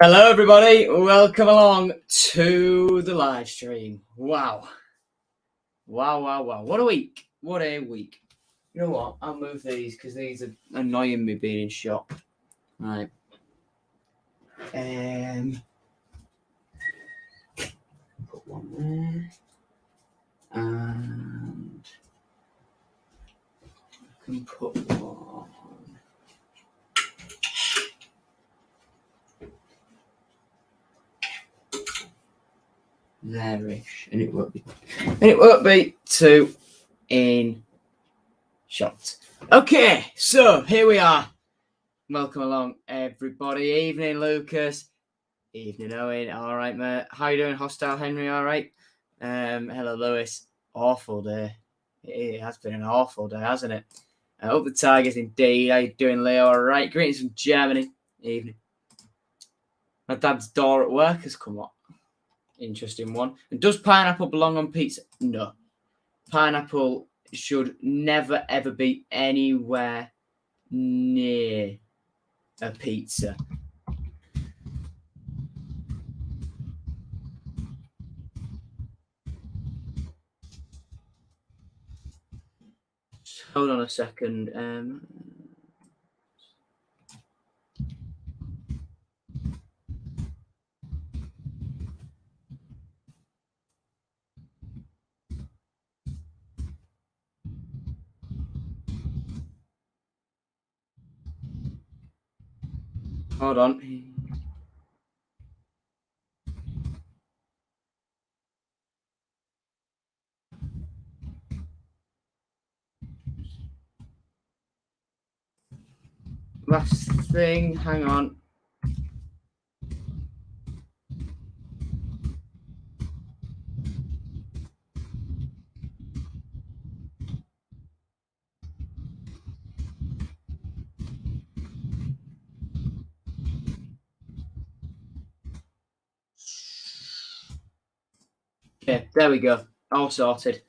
Hello, everybody. Welcome along to the live stream. Wow. Wow. What a week. What a week. You know what? I'll move these because these are annoying me being in shop. Right. Put one there. And I can put one. There-ish. And it won't be too in shot. Okay, so here we are. Welcome along, everybody. Evening, Lucas. Evening, Owen. All right, mate. How you doing, Hostile Henry? All right. Hello, Lewis. Awful day. It has been an awful day, hasn't it? Up the Tigers, indeed. How you doing, Leo? All right. Greetings from Germany. Evening. My dad's door at work has come up. Interesting one. And does pineapple belong on pizza? No. Pineapple should never, ever be anywhere near a pizza. Hold on a second. Hold on. Last thing, hang on. Okay, there we go. All sorted.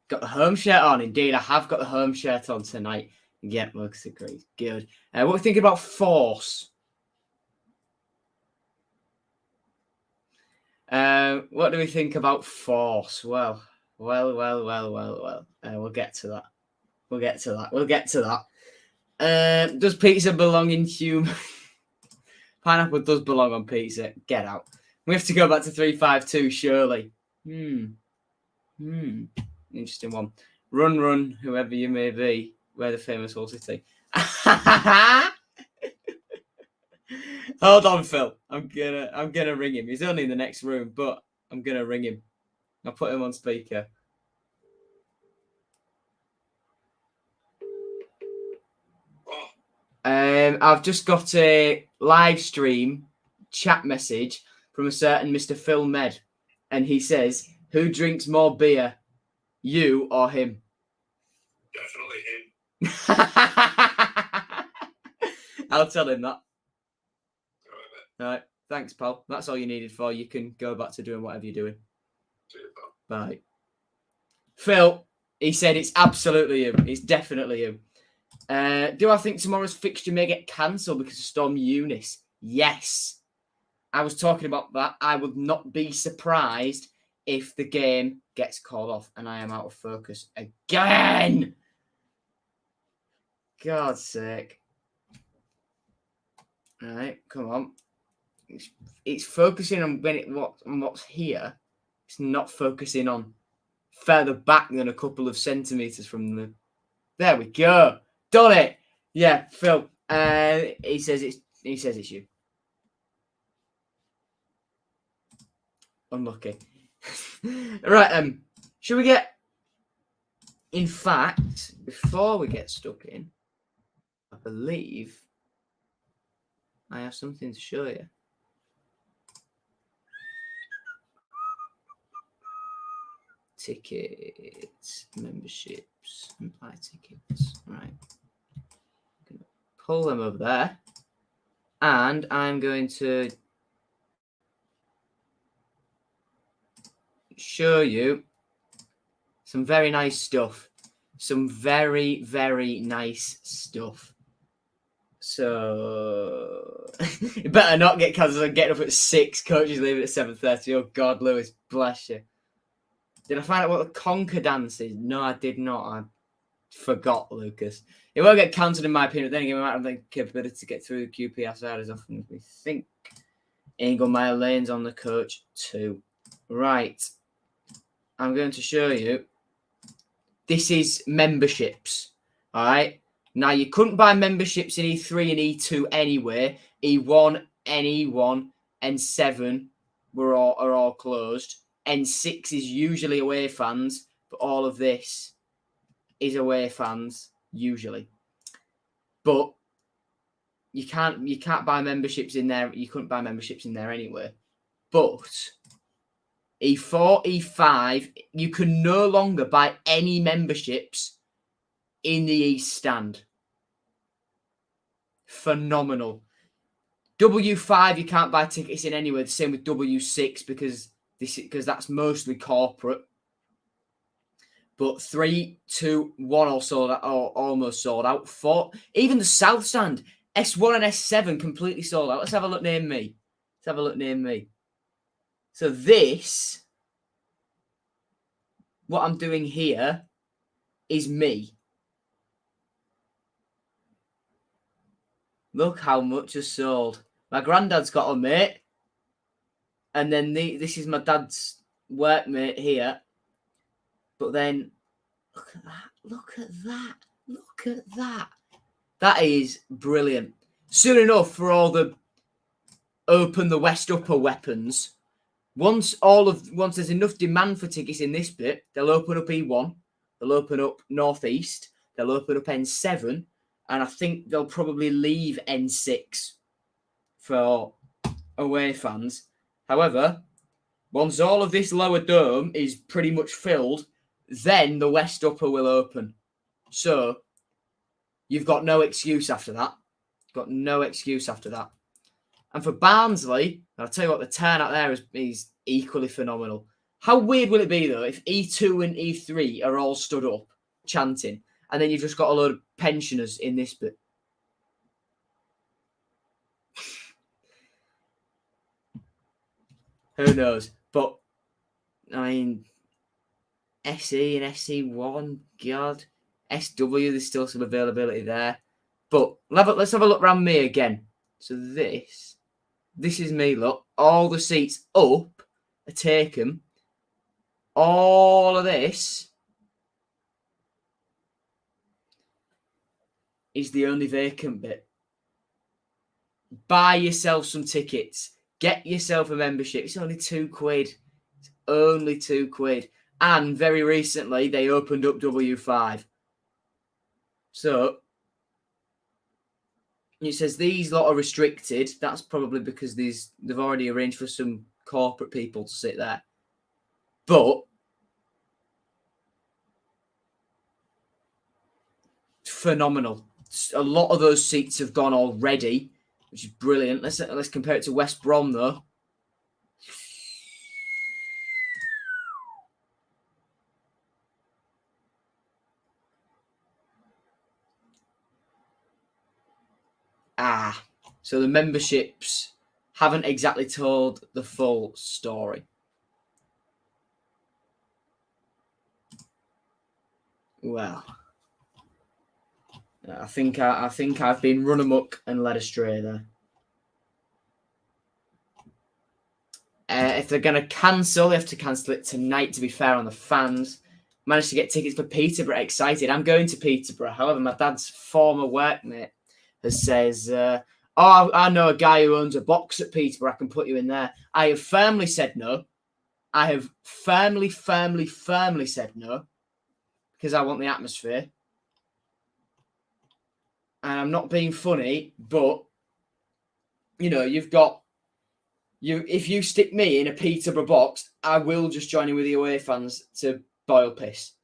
Got the home shirt on. Indeed, I have got the home shirt on tonight. Yeah, looks great. Good. What are we thinking about Force? What do we think about Force? Well. We'll get to that. We'll get to that. Does pizza belong in human? Pineapple does belong on pizza. Get out. We have to go back to 352, surely. Interesting one. Run, whoever you may be. We're the famous Hull City. Hold on, Phil. I'm gonna ring him. He's only in the next room, but I'm gonna ring him. I'll put him on speaker. I've just got a live stream chat message from a certain Mr. Phil Med, and he says, "Who drinks more beer, you or him?" Definitely him. I'll tell him that. All right. Thanks, pal. That's all you needed for. You can go back to doing whatever you're doing. Cheers, Bye. Phil, he said it's absolutely you. It's definitely you. Do I think tomorrow's fixture may get cancelled because of Storm Eunice? Yes. I was talking about that. I would not be surprised if the game gets called off and I am out of focus again. God's sake. All right, come on. It's focusing on what's here. It's not focusing on further back than a couple of centimeters from the. There we go. Done it. Yeah, Phil. He says it's you. Unlucky. Right. Should we get? In fact, before we get stuck in, I believe I have something to show you. Tickets, memberships, and buy tickets. Right. I'm going to pull them over there. And I'm going to show you some very nice stuff. Some very, very nice stuff. So you better not get cancelled on getting up at 6. Coaches leaving at 7:30. Oh God, Lewis, bless you. Did I find out what the conker dance is? No, I did not. I forgot, Lucas. It won't get cancelled in my opinion. Then again, we might have the capability to get through the QPR side as often as we think. Ingle Mile Lane's on the coach too. Right. I'm going to show you. This is memberships. All right. Now, you couldn't buy memberships in E3 and E2 anyway. E1, N1, N7 are all closed. N6 is usually away fans, but all of this is away fans usually. But you can't buy memberships in there. You couldn't buy memberships in there anyway. But E4, E5, you can no longer buy any memberships in the East Stand. Phenomenal. W5, you can't buy tickets in anywhere. The same with W6 because that's mostly corporate. But 3, 2, 1 almost sold out. 4, even the South Stand, S1 and S7 completely sold out. Let's have a look near me. So this, what I'm doing here, is me. Look how much has sold. My granddad's got a mate. And then this is my dad's workmate here. But then, look at that. That is brilliant. Soon enough, for all the open the West Upper weapons, once there's enough demand for tickets in this bit, they'll open up E1, they'll open up Northeast, they'll open up N7, and I think they'll probably leave N6 for away fans. However, once all of this lower dome is pretty much filled, then the West Upper will open. So you've got no excuse after that. And for Barnsley, I'll tell you what, the turnout there is equally phenomenal. How weird will it be, though, if E2 and E3 are all stood up chanting, and then you've just got a load of pensioners in this bit? Who knows? But, I mean, SE and SE1, God. SW, there's still some availability there. But let's have a look around me again. So this is me, look. All the seats up are taken. All of this is the only vacant bit. Buy yourself some tickets. Get yourself a membership. It's only £2. And very recently, they opened up W5. So, it says these lot are restricted. That's probably because they've already arranged for some corporate people to sit there. But phenomenal. A lot of those seats have gone already, which is brilliant. Let's compare it to West Brom, though. So the memberships haven't exactly told the full story. Well, I think I've been run amok and led astray there. If they're going to cancel, they have to cancel it tonight, to be fair on the fans. Managed to get tickets for Peterborough. Excited. I'm going to Peterborough. However, my dad's former workmate says, I know a guy who owns a box at Peterborough. I can put you in there. I have firmly said no. I have firmly said no. Because I want the atmosphere. And I'm not being funny, but, if you stick me in a Peterborough box, I will just join in with the away fans to boil piss.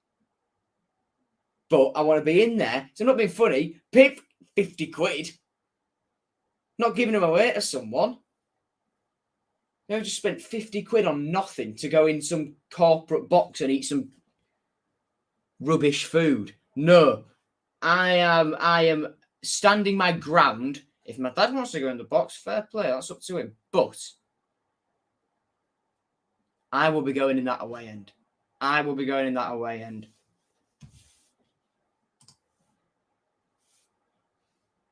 But I want to be in there. So I'm not being funny. Pay £50. Not giving them away to someone. I just spent £50 on nothing to go in some corporate box and eat some rubbish food. No. I am standing my ground. If my dad wants to go in the box, fair play, that's up to him. But I will be going in that away end.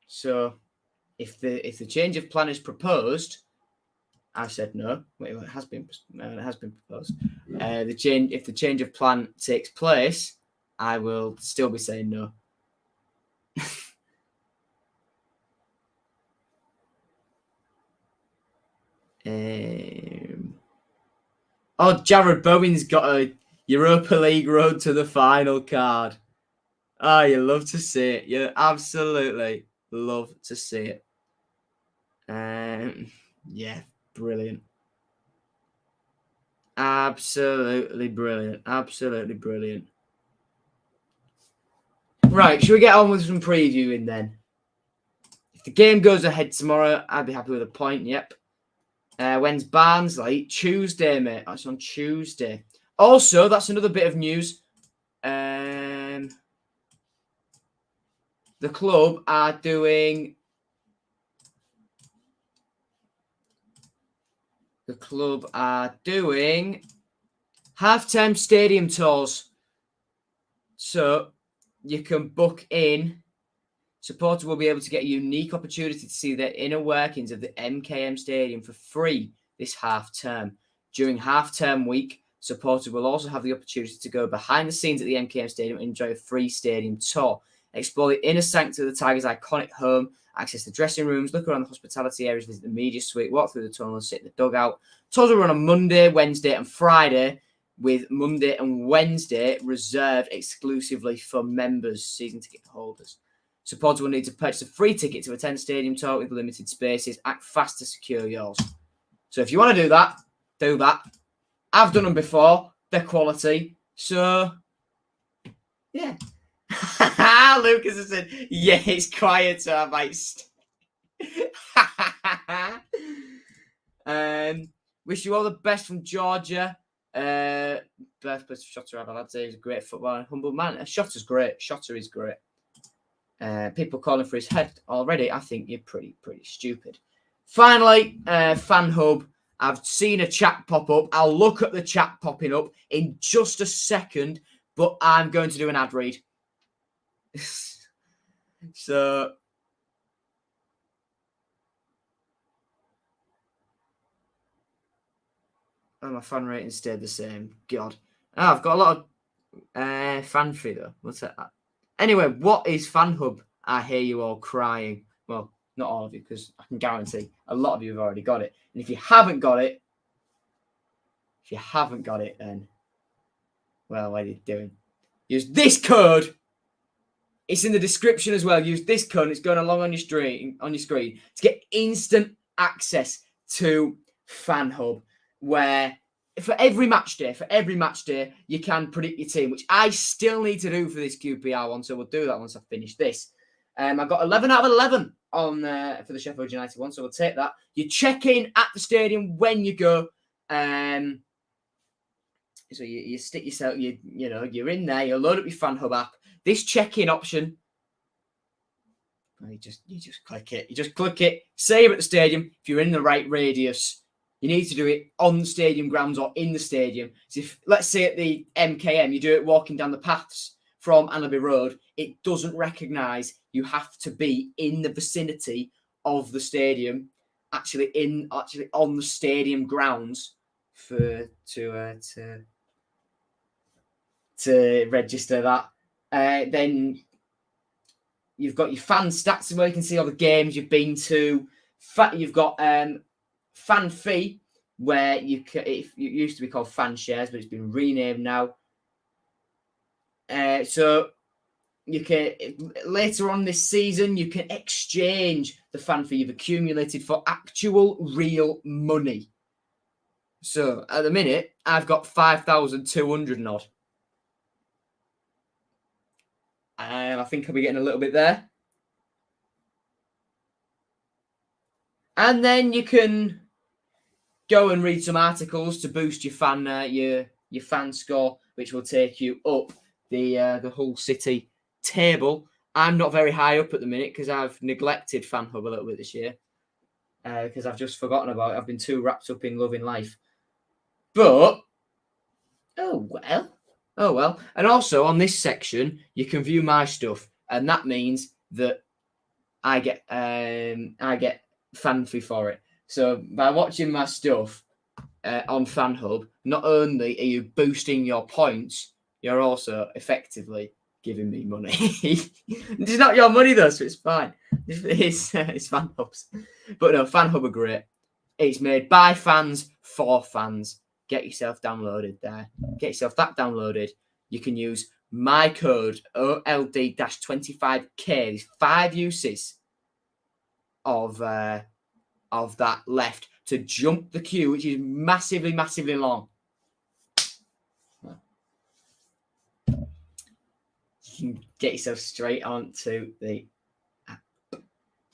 So if the change of plan is proposed, I said no. Wait, it has been proposed. If the change of plan takes place, I will still be saying no. Jared Bowen's got a Europa League road to the final card. Oh, you love to see it. You absolutely love to see it. Yeah, brilliant. Absolutely brilliant. Right, should we get on with some previewing then? If the game goes ahead tomorrow, I'd be happy with a point. Yep. When's Barnsley? Tuesday, mate. That's on Tuesday. Also, that's another bit of news. The club are doing half-term stadium tours. So you can book in. Supporters will be able to get a unique opportunity to see the inner workings of the MKM Stadium for free this half-term. During half-term week, supporters will also have the opportunity to go behind the scenes at the MKM Stadium and enjoy a free stadium tour. Explore the inner sanctum of the Tigers' iconic home, access the dressing rooms, look around the hospitality areas, visit the media suite, walk through the tunnel and sit in the dugout. Tours will run on Monday, Wednesday and Friday, with Monday and Wednesday reserved exclusively for members, season ticket holders. Supporters will need to purchase a free ticket to attend stadium tour with limited spaces. Act fast to secure yours. So if you want to do that, do that. I've done them before. They're quality. So, yeah. Lucas has said, yeah, it's quieter, mate. Wish you all the best from Georgia. Birthplace of Shotter, I'd say he's a great footballer and humble man. Shotter's great. Shotter is great. People calling for his head already. I think you're pretty stupid. Finally, FanHub. I've seen a chat pop up. I'll look at the chat popping up in just a second, but I'm going to do an ad read. So, my fan rating stayed the same. God. I've got a lot of fan free though. What's that? Anyway, what is FanHub? I hear you all crying. Well, not all of you, because I can guarantee a lot of you have already got it. And if you haven't got it, then, well, what are you doing? Use this code. It's in the description as well. Use this code. It's going along on your screen to get instant access to FanHub, where for every match day, you can predict your team, which I still need to do for this QPR one. So we'll do that once I finish this. I got 11 out of 11 on for the Sheffield United one, so we'll take that. You check in at the stadium when you go. So you stick yourself, you're in there. You load up your FanHub app. This check-in option, you just click it. You just click it. Save at the stadium if you're in the right radius. You need to do it on the stadium grounds or in the stadium. So if, let's say at the MKM, you do it walking down the paths from Allaby Road, it doesn't recognise you have to be in the vicinity of the stadium, actually on the stadium grounds to register that. Then you've got your fan stats where you can see all the games you've been to. You've got fan fee, where it used to be called fan shares, but it's been renamed now. So you can later on this season you can exchange the fan fee you've accumulated for actual real money. So at the minute I've got 5,200 and odd. And I think I'll be getting a little bit there. And then you can go and read some articles to boost your fan score, which will take you up the Hull City table. I'm not very high up at the minute because I've neglected FanHub a little bit this year because I've just forgotten about it. I've been too wrapped up in loving life. But, oh well. And also on this section, you can view my stuff. And that means that I get fan fee for it. So by watching my stuff on FanHub, not only are you boosting your points, you're also effectively giving me money. It's not your money though, so it's fine. It's FanHub's. But no, FanHub are great. It's made by fans for fans. Get yourself downloaded there. Get yourself that downloaded. You can use my code OLD-25K. There's 5 uses of that left to jump the queue, which is massively, massively long. You can get yourself straight onto the app.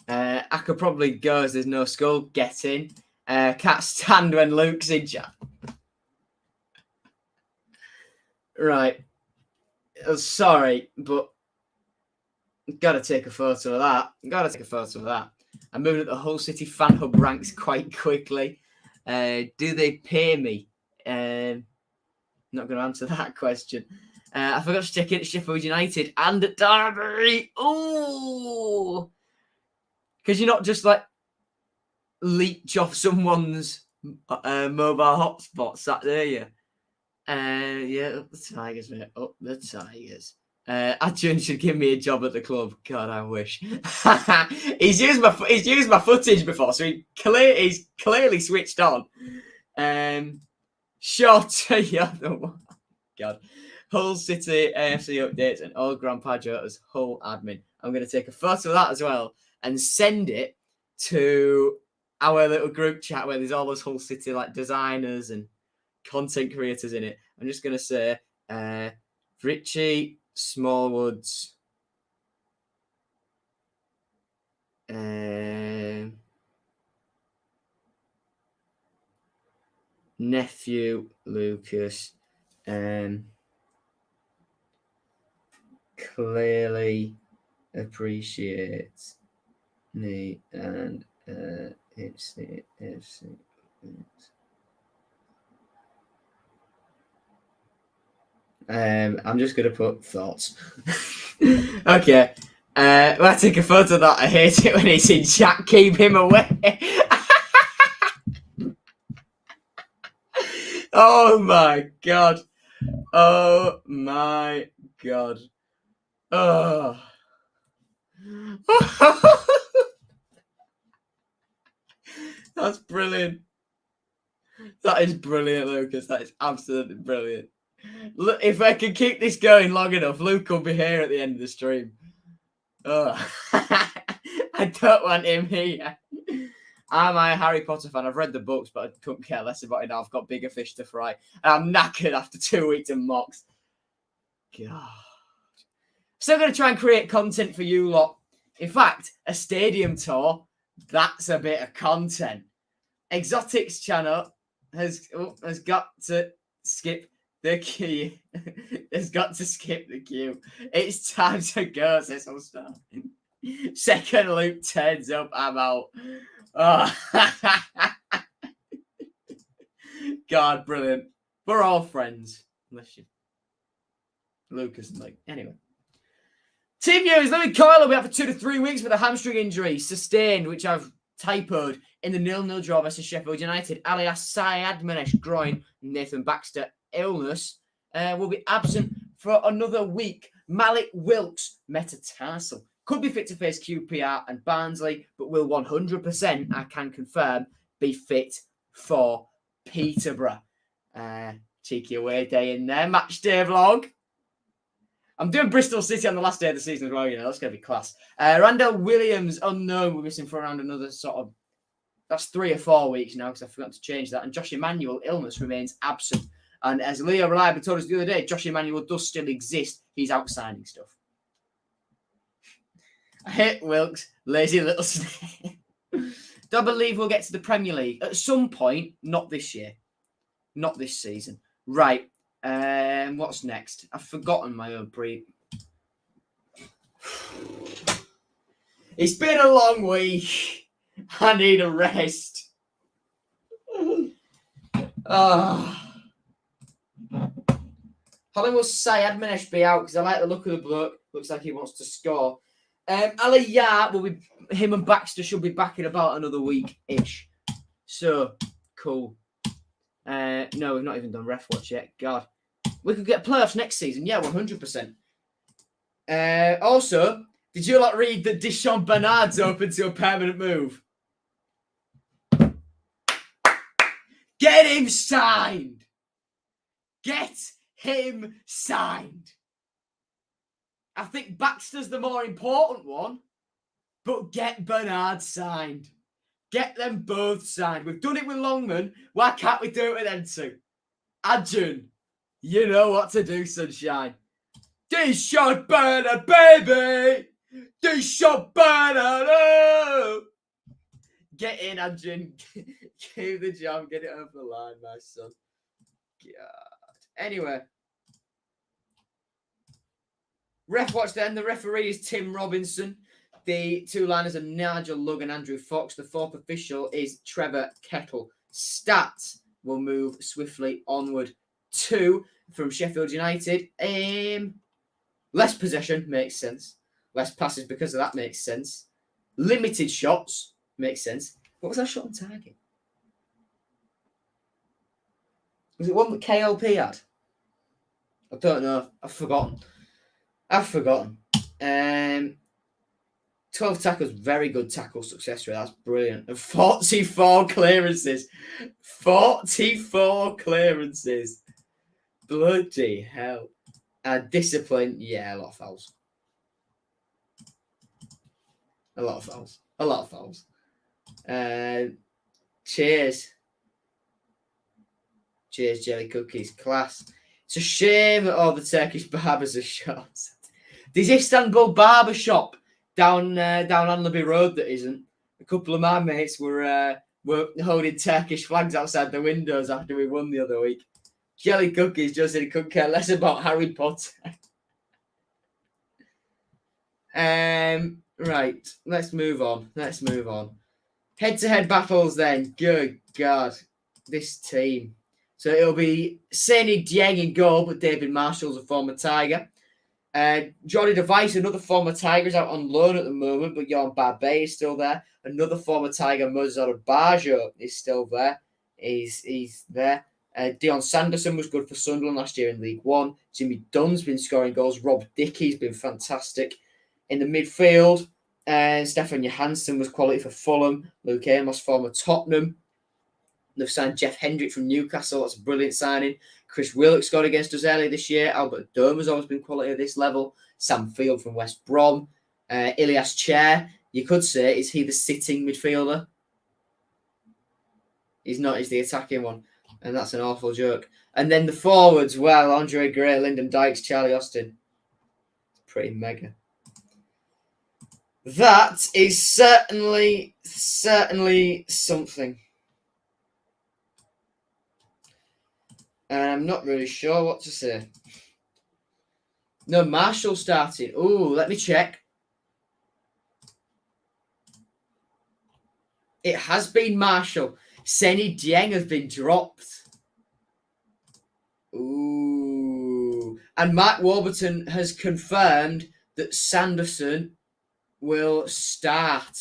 I could probably go as there's no skull. Get in. Can't stand when Luke's in chat. Right. Sorry, but gotta take a photo of that. I'm moving up the Hull City FanHub ranks quite quickly. Do they pay me? Not going to answer that question. I forgot to check in at Sheffield United and at Derby. Oh, because you're not just like leech off someone's mobile hotspot sat there, you. Yeah, up the Tigers, mate. Up the Tigers. Adrian should give me a job at the club. God, I wish. He's used my footage before, so he's clearly switched on. Short yeah, God. Hull City AFC updates and all Grandpa Jota's Hull admin. I'm going to take a photo of that as well and send it to our little group chat where there's all those Hull City like designers and content creators in it. I'm just going to say Richie Smallwood's nephew Lucas clearly appreciates me and it's the FC. I'm just going to put thoughts. Okay. Well, I take a photo of that. I hate it when he's in chat. Keep him away. Oh, my God. Oh, my God. Oh. That's brilliant. That is brilliant, Lucas. That is absolutely brilliant. Look, if I can keep this going long enough, Luke will be here at the end of the stream. Oh, I don't want him here. I'm a Harry Potter fan. I've read the books, but I couldn't care less about it now. I've got bigger fish to fry. And I'm knackered after 2 weeks of mocks. God. Still going to try and create content for you lot. In fact, a stadium tour, that's a bit of content. Exotics channel has got to skip the queue. Has got to skip the queue. It's time to go, says Holstar. Second Luke turns up, I'm out. Oh. God, brilliant. We're all friends. Unless you Lucas and like anyway. Team news, Louis Coyle will be out for 2 to 3 weeks with a hamstring injury sustained, which I've typoed in the 0-0 draw versus Sheffield United. Alias Syed Manesh groin, Nathan Baxter illness will be absent for another week. Malik Wilkes metatarsal could be fit to face QPR and Barnsley, but will 100%, I can confirm, be fit for Peterborough. Cheeky away day in there. Match day vlog. I'm doing Bristol City on the last day of the season as well, you know. That's going to be class. Randall Williams, unknown. We're missing for around another sort of... That's 3 or 4 weeks now because I forgot to change that. And Josh Emmanuel, illness remains absent. And as Leo reliably told us the other day, Josh Emmanuel does still exist. He's out signing stuff. I hate Wilkes. Lazy little snake. Do I believe we'll get to the Premier League at some point? Not this year. Not this season. Right. What's next? I've forgotten my own brief. It's been a long week. I need a rest. Hollywood Sayed Manesh be out because I like the look of the bloke. Looks like he wants to score. Ali Yar will be. Him and Baxter should be back in about another week-ish. So cool. No, we've not even done ref watch yet. God, we could get playoffs next season. Yeah, 100%. Also, did you lot read that Deschamps Bernard's open to a permanent move? Get him signed. Get him signed. I think Baxter's the more important one, but get Bernard signed. Get them both signed. We've done it with Longman. Why can't we do it with them two? Adjun, you know what to do, sunshine. Deschamps Bernard, baby! Deschamps Bernard! Oh! Get in, Adjun. Give the job. Get it over the line, my son. God. Anyway. Ref watch then. The referee is Tim Robinson. The two liners are Nigel Lugg and Andrew Fox. The fourth official is Trevor Kettle. Stats will move swiftly onward. 2 from Sheffield United. Less possession makes sense. Less passes because of that makes sense. Limited shots makes sense. What was that shot on target? Was it one that KLP had? I don't know. I've forgotten. 12 tackles, very good tackle success rate. That's brilliant. And 44 clearances. 44 clearances. Bloody hell. Discipline, yeah, a lot of fouls. A lot of fouls. Cheers. Cheers, Jelly Cookies. Class. It's a shame that all the Turkish barbers are shot. There's Istanbul barber shop down Anlaby Road that isn't. A couple of my mates were holding Turkish flags outside the windows after we won the other week. Jelly Cookies just said he couldn't care less about Harry Potter. Right, let's move on. Head-to-head battles then. Good God, this team. So it'll be Seni Dieng in goal, but David Marshall's a former Tiger. Johnny Device, another former Tiger, is out on loan at the moment, but Jan Barbet is still there. Another former Tiger, Mozart Bajo, is still there. He's there. Dion Sanderson was good for Sunderland last year in League One. Jimmy Dunn's been scoring goals. Rob Dickey's been fantastic. In the midfield, Stefan Johansson was quality for Fulham. Luke Amos, former Tottenham. They've signed Jeff Hendrick from Newcastle. That's a brilliant signing. Chris Willock scored against us earlier this year. Albert Durham has always been quality at this level. Sam Field from West Brom. Ilias Chair. You could say, is he the sitting midfielder? He's not. He's the attacking one. And that's an awful joke. And then the forwards, well, Andre Gray, Lyndon Dykes, Charlie Austin. Pretty mega. That is certainly something. And I'm not really sure what to say. No, Marshall starting. Ooh, let me check. It has been Marshall. Seni Dieng has been dropped. Ooh. And Mark Warburton has confirmed that Sanderson will start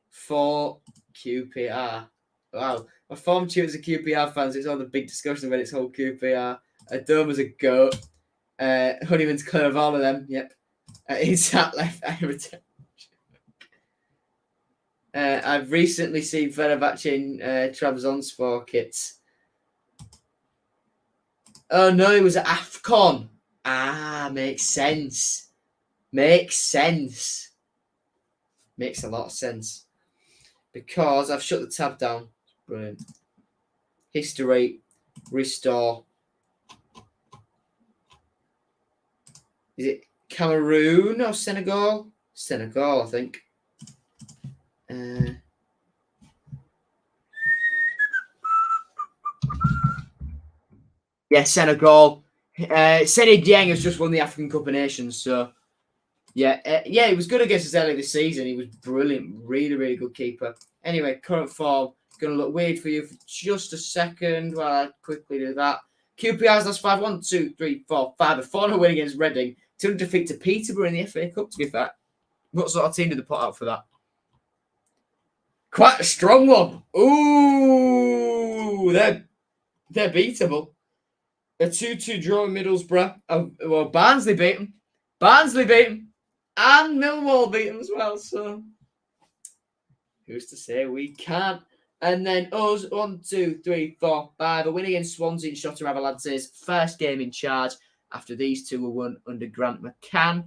for QPR. Wow. My form tutors are QPR fans. It's all the big discussion about its whole QPR. Doma's a goat. Honeyman's clear of all of them. Yep. Inside left. I've recently seen Fenerbahce in Trabzonspor kits. Oh no, it was at AFCON. Makes sense. Makes a lot of sense. Because I've shut the tab down. Brilliant. History. Restore. Is it Cameroon or Senegal? Senegal, I think. Yeah, Senegal. Seni Dieng has just won the African Cup of Nations, so Yeah, he was good against us early this season. He was brilliant. Really, really good keeper. Anyway, current form. Going to look weird for you for just a second while I quickly do that. QPR's last 5. 1, 2, 3, 4, 5. A 4-0 win against Reading. 2 defeat to Peterborough in the FA Cup, to be fair. What sort of team did they put out for that? Quite a strong one. Ooh, they're beatable. A 2-2 draw in Middlesbrough. Well, Barnsley beat them. And Millwall beat them as well. So, who's to say we can't? And then us, 1, 2, 3, 4, 5. A win against Swansea in Shota Avalanche's first game in charge after these two were won under Grant McCann.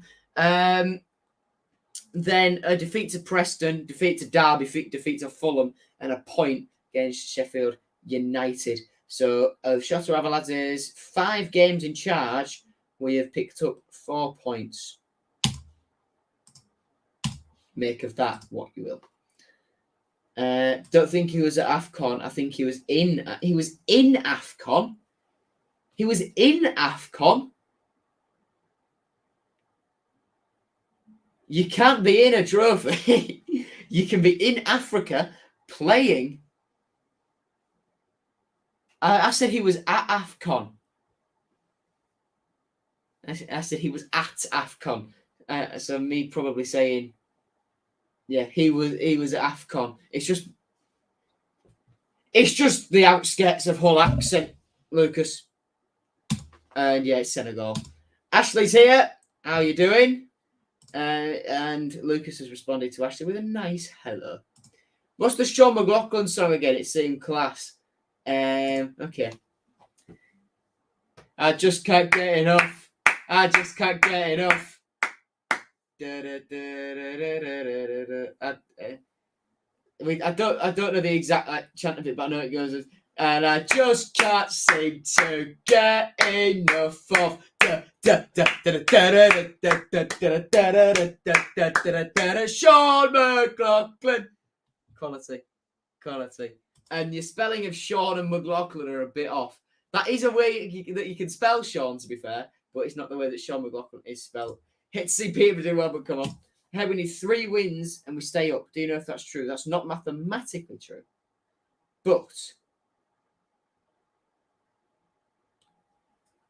Then a defeat to Preston, defeat to Derby, defeat to Fulham, and a point against Sheffield United. So, of Shota Avalanche's 5 games in charge, we have picked up 4 points. Make of that what you will. Don't think he was at AFCON. I think he was in AFCON. He was in AFCON. You can't be in a trophy. You can be in Africa playing. I said he was at AFCON. I said he was at AFCON. So me probably saying, yeah, he was at AFCON. It's just the outskirts of Hull accent, Lucas. And yeah, it's Senegal. Ashley's here. How you doing? And Lucas has responded to Ashley with a nice hello. What's the Sean McLaughlin song again? It seemed class. Okay. I just can't get enough. I don't know the exact chant of it, but I know it goes as, and I just can't seem to get enough of Sean McLaughlin. Quality. And your spelling of Sean and McLaughlin are a bit off. That is a way that you can spell Sean, to be fair, but it's not the way that Sean McLaughlin is spelled. Hit to see Peter do well, but come on. Hey, we need 3 wins and we stay up. Do you know if that's true? That's not mathematically true. But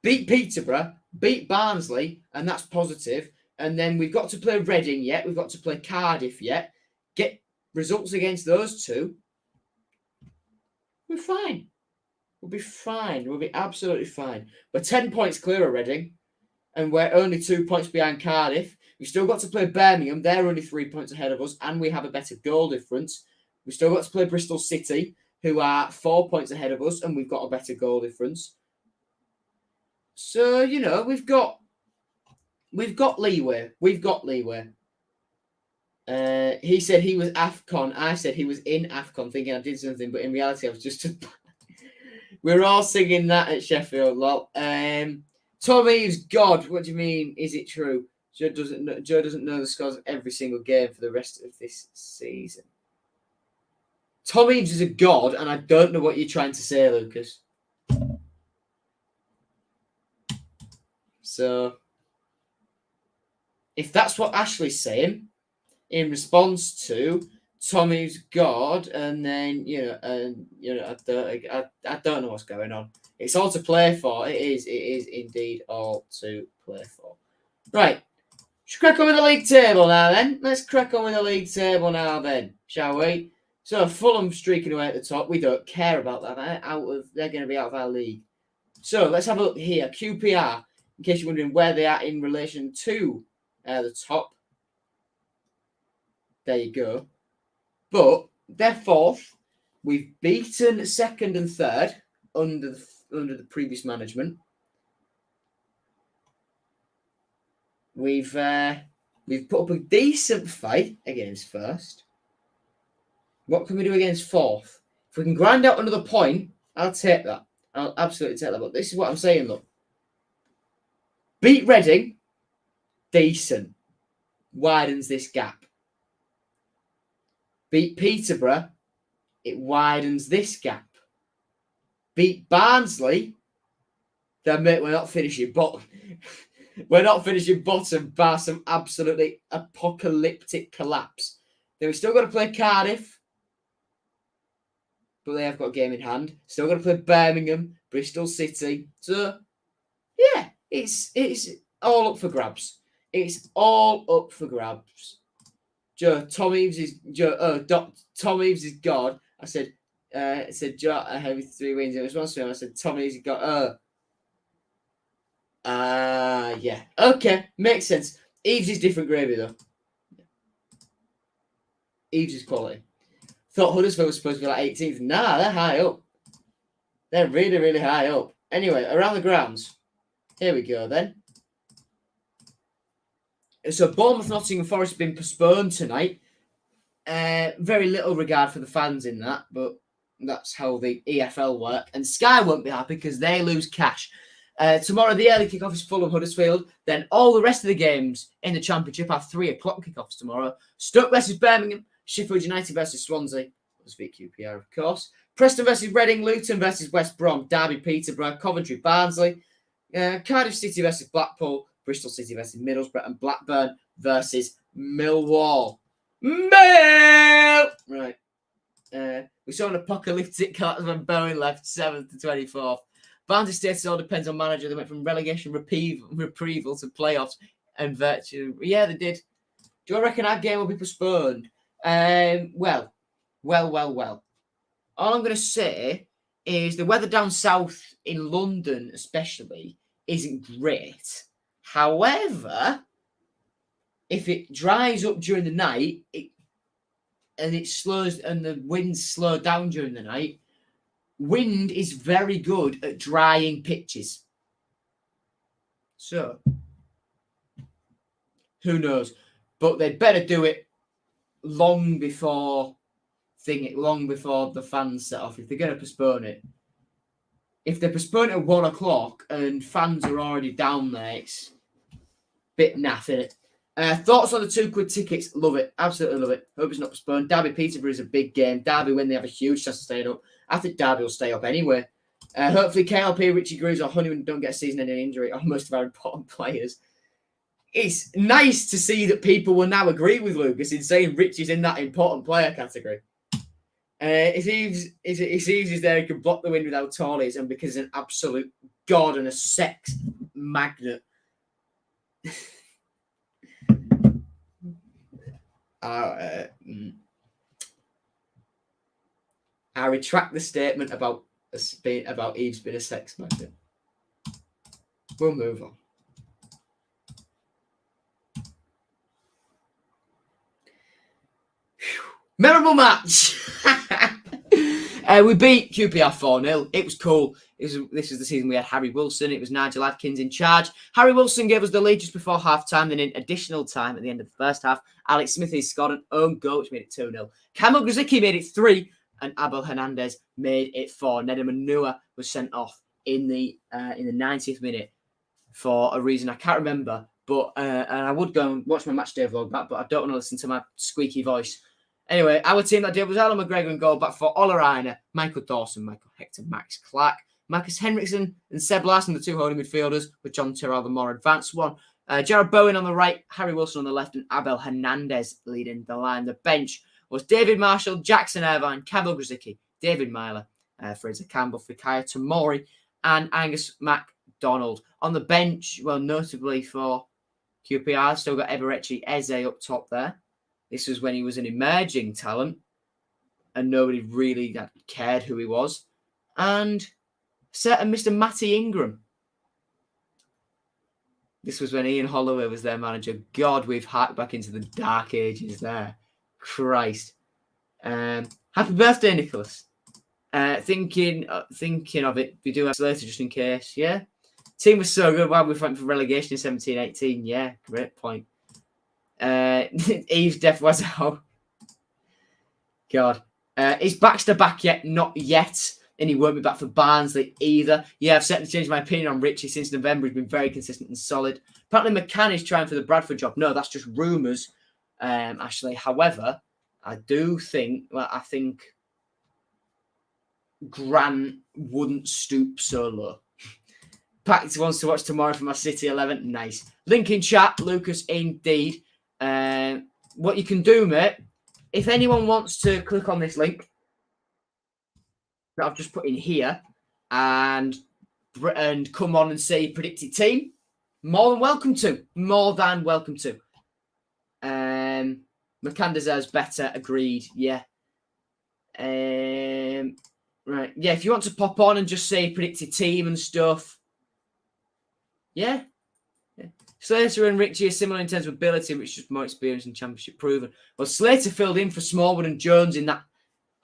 beat Peterborough, beat Barnsley, and that's positive. And then we've got to play Reading yet. We've got to play Cardiff yet. Get results against those 2. We're fine. We'll be fine. We'll be absolutely fine. We're 10 points clear of Reading, and we're only 2 points behind Cardiff. We've still got to play Birmingham. They're only 3 points ahead of us, and we have a better goal difference. We've still got to play Bristol City, who are 4 points ahead of us, and we've got a better goal difference. So, we've got leeway. He said he was AFCON. I said he was in AFCON, thinking I did something, but in reality, I was just... We're all singing that at Sheffield, lol. Tom Eves, God, what do you mean? Is it true? Joe doesn't know the scores of every single game for the rest of this season. Tom Eves is a god, and I don't know what you're trying to say, Lucas. So, if that's what Ashley's saying, in response to Tommy's God, and then I don't know what's going on. It's all to play for. It is indeed all to play for. Right, let's crack on with the league table now. Then shall we? So Fulham streaking away at the top. We don't care about that. They're going to be out of our league. So let's have a look here. QPR, in case you're wondering where they are in relation to the top. There you go. But they're 4th. We've beaten 2nd and 3rd under the previous management. We've put up a decent fight against 1st. What can we do against 4th? If we can grind out another point, I'll take that. I'll absolutely take that. But this is what I'm saying, look. Beat Reading, decent. Widens this gap. Beat Peterborough, it widens this gap. Beat Barnsley, then mate, we're not finishing bottom. We're not finishing bottom bar some absolutely apocalyptic collapse. Then we've still got to play Cardiff, but they have got a game in hand. Still got to play Birmingham, Bristol City. So, yeah, it's all up for grabs. It's all up for grabs. Tom Eaves is Tom Eaves is God. I said, Joe, I have 3 wins in response to him. I said, Tom Eaves is God. Yeah. Okay, makes sense. Eaves is different gravy though. Eaves is quality. Thought Huddersfield was supposed to be like 18th. Nah, they're high up. They're really, really high up. Anyway, around the grounds. Here we go then. So Bournemouth, Nottingham Forest have been postponed tonight. Very little regard for the fans in that, but that's how the EFL work. And Sky won't be happy because they lose cash. Tomorrow, the early kickoff is Fulham Huddersfield. Then all the rest of the games in the Championship are 3 o'clock kickoffs tomorrow. Stoke versus Birmingham, Sheffield United versus Swansea. Let's beat QPR, of course. Preston versus Reading, Luton versus West Brom, Derby, Peterborough, Coventry, Barnsley, Cardiff City versus Blackpool, Bristol City versus Middlesbrough, and Blackburn versus Millwall. Right. We saw an apocalyptic collapse when Bowen left 7th to 24th. Barnsley status all depends on manager. They went from relegation reprieval to playoffs and virtually. Yeah, they did. Do I reckon our game will be postponed? Well. All I'm going to say is the weather down south in London, especially, isn't great. However, if it dries up during the night, and the winds slow down during the night, wind is very good at drying pitches. So, who knows? But they'd better do it long before the fans set off. If they're going to postpone it, if they postpone it at 1 o'clock and fans are already down there, it's a bit naff, innit? Thoughts on the £2 tickets? Love it. Absolutely love it. Hope it's not postponed. Derby Peterborough is a big game. Derby win, they have a huge chance of staying up. I think Derby will stay up anyway. Hopefully KLP, Richie Greaves or Honeyman don't get a season-ending injury on most of our important players. It's nice to see that people will now agree with Lucas in saying Richie's in that important player category. If Eaves is there, he can block the wind with how tall he is, and because he's an absolute god and a sex magnet. I retract the statement about Eve's being a sex magnet. We'll move on. Memorable match. We beat QPR 4-0. It was cool. This is the season we had Harry Wilson. It was Nigel Adkins in charge. Harry Wilson gave us the lead just before half-time. Then in additional time at the end of the first half, Alex Smithy scored an own goal, which made it 2-0. Kamil Grzycki made it 3, and Abel Hernandez made it 4. Nedum Manua was sent off in the 90th minute for a reason I can't remember. But and I would go and watch my Matchday vlog back, but I don't want to listen to my squeaky voice. Anyway, our team that did was Alan McGregor in goal, back for Ola Reiner, Michael Dawson, Michael Hector, Max Clark, Marcus Henriksen and Seb Larson, the 2 holding midfielders, with John Tyrrell, the more advanced one. Jared Bowen on the right, Harry Wilson on the left, and Abel Hernandez leading the line. The bench was David Marshall, Jackson Irvine, Kamil Grzycki, David Myler, Fraser Campbell, Fikayo Tomori, and Angus MacDonald. On the bench, well, notably for QPR, still got Eberechi Eze up top there. This was when he was an emerging talent and nobody really cared who he was. And certain Mr. Matty Ingram. This was when Ian Holloway was their manager. God, we've hacked back into the dark ages there. Christ. Happy birthday, Nicholas. Thinking of it, we do have later just in case. Yeah. Team was so good. Wow, we went for relegation in 17-18. Yeah, great point. Eve's death was out. God. Is Baxter back yet? Not yet. And he won't be back for Barnsley either. Yeah, I've certainly changed my opinion on Richie since November. He's been very consistent and solid. Apparently McCann is trying for the Bradford job. No, that's just rumours, actually. However, I think Grant wouldn't stoop so low. Packed ones to watch tomorrow for my City 11. Nice. Link in chat, Lucas, indeed. What you can do, mate, if anyone wants to click on this link that I've just put in here and come on and say predicted team, more than welcome to. More than welcome to. McCann deserves better. Agreed. Yeah. Right. Yeah, if you want to pop on and just say predicted team and stuff. Yeah. Slater and Richie are similar in terms of ability, which is just more experience and championship proven. Well, Slater filled in for Smallwood and Jones in that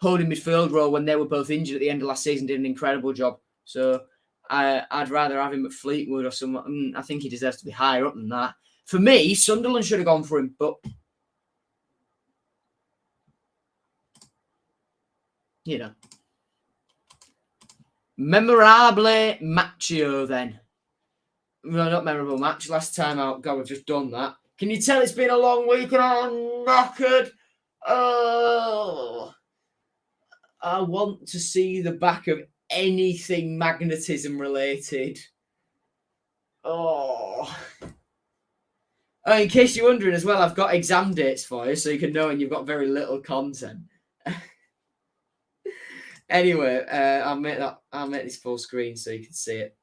holding midfield role when they were both injured at the end of last season, did an incredible job. So I'd rather have him at Fleetwood or someone. I think he deserves to be higher up than that. For me, Sunderland should have gone for him, but you know. Memorable Matchio then. No, not memorable match. Last time out, God, we've just done that. Can you tell it's been a long week and I'm knackered? Oh, I want to see the back of anything magnetism related. Oh. In case you're wondering as well, I've got exam dates for you so you can know when you've got very little content. Anyway, I'll make this full screen so you can see it.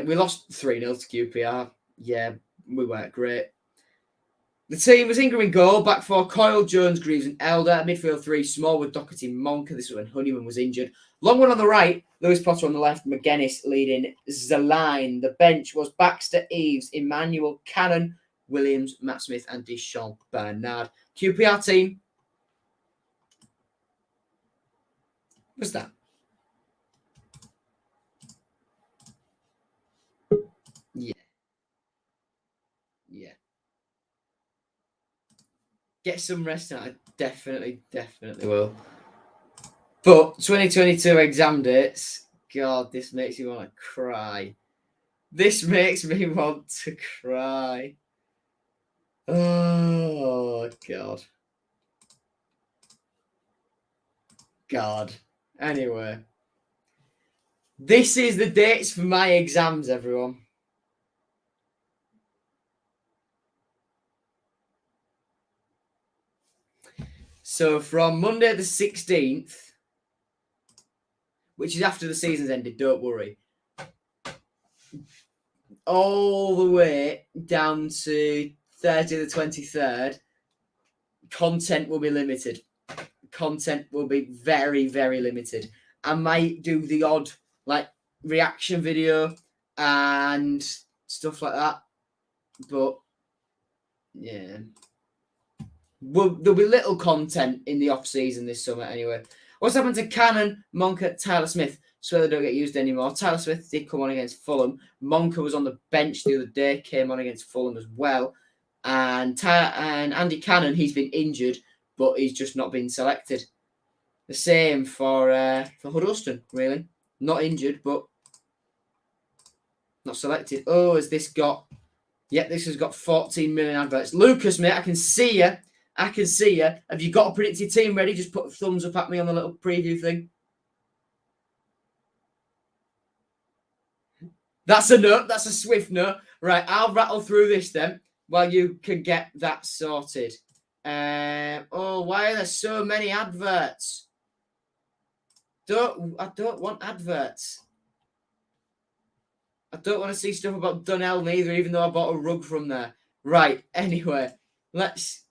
We lost 3-0 to QPR. Yeah, we weren't great. The team was Ingram in goal, back four, Coyle, Jones, Greaves and Elder. Midfield three, Smallwood, Doherty, Monk. This was when Honeyman was injured. Long one on the right, Lewis Potter on the left, McGuinness leading the line. The bench was Baxter, Eves, Emmanuel, Cannon, Williams, Matt Smith and Deschamps Bernard. QPR team. What's that? Yeah. Yeah. Get some rest now. I definitely will. But 2022 exam dates, God, this makes me want to cry. This makes me want to cry. Oh, God. God. Anyway. This is the dates for my exams, everyone. So from Monday the 16th, which is after the season's ended, don't worry, all the way down to Thursday the 23rd, content will be limited. Content will be very, very limited. I might do the odd reaction video and stuff like that, but yeah, there'll be little content in the off season this summer anyway. What's happened to Cannon, Monka, Tyler Smith? So they don't get used anymore. Tyler Smith did come on against Fulham. Monka was on the bench the other day, came on against Fulham as well. And Andy Cannon, he's been injured, but he's just not been selected. The same for Huddleston, really. Not injured, but not selected. Oh, has this got... Yep, this has got 14 million adverts. Lucas, mate, I can see you. I can see you. Have you got a predicted team ready? Just put a thumbs up at me on the little preview thing. That's a no. That's a swift no. Right, I'll rattle through this then while you can get that sorted. Why are there so many adverts? I don't want adverts. I don't want to see stuff about Dunelm neither, even though I bought a rug from there. Right, anyway, let's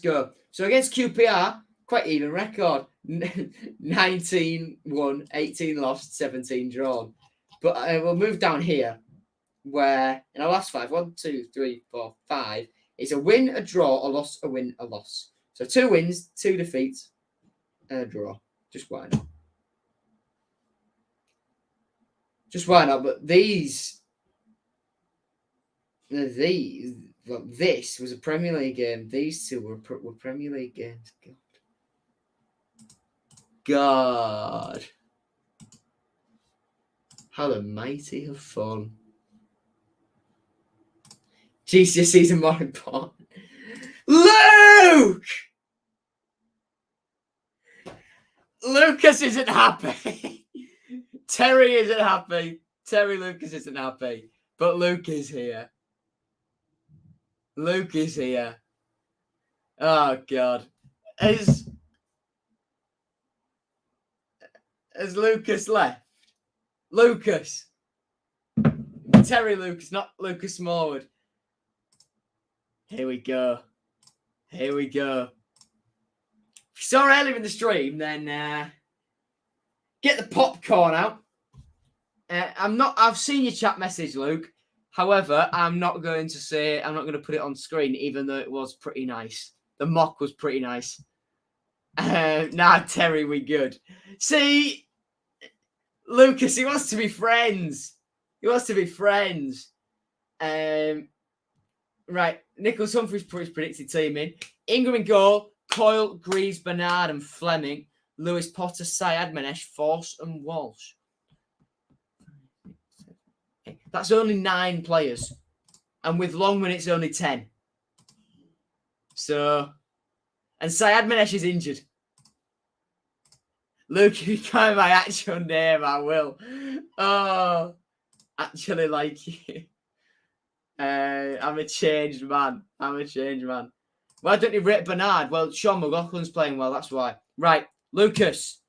go. So against QPR, quite even record. 19 won, 18 lost, 17 drawn. But we'll move down here, where in our last 5, 1, 2, 3, 4, 5, it's a win, a draw, a loss, a win, a loss. So 2 wins, 2 defeats, and a draw. Just why not? Just why not? But this was a Premier League game. These two were Premier League games. God. How the mighty have fallen. GCSEs are more important. Luke! Lucas isn't happy. Terry isn't happy. Terry Lucas isn't happy. But Luke is here. Luke is here. Oh, God. Has Lucas left? Lucas. Terry Lucas, not Lucas Smallwood. Here we go. Here we go. If you saw earlier in the stream, then get the popcorn out. I've seen your chat message, Luke. However, I'm not going to put it on screen, even though it was pretty nice. The mock was pretty nice. Terry, we good. See, Lucas, he wants to be friends. He wants to be friends. Right, Nicholas Humphreys put his predicted team in. Ingram in goal, Coyle, Greaves, Bernard and Fleming, Lewis Potter, Syed, Manesh, Force and Walsh. That's only 9 players. And with Longman, it's only 10. So, and Syed Manesh is injured. Luke, if you call my actual name, I will. Oh, actually like you. I'm a changed man. Why don't you rate Bernard? Well, Sean McLaughlin's playing well, that's why. Right, Lucas,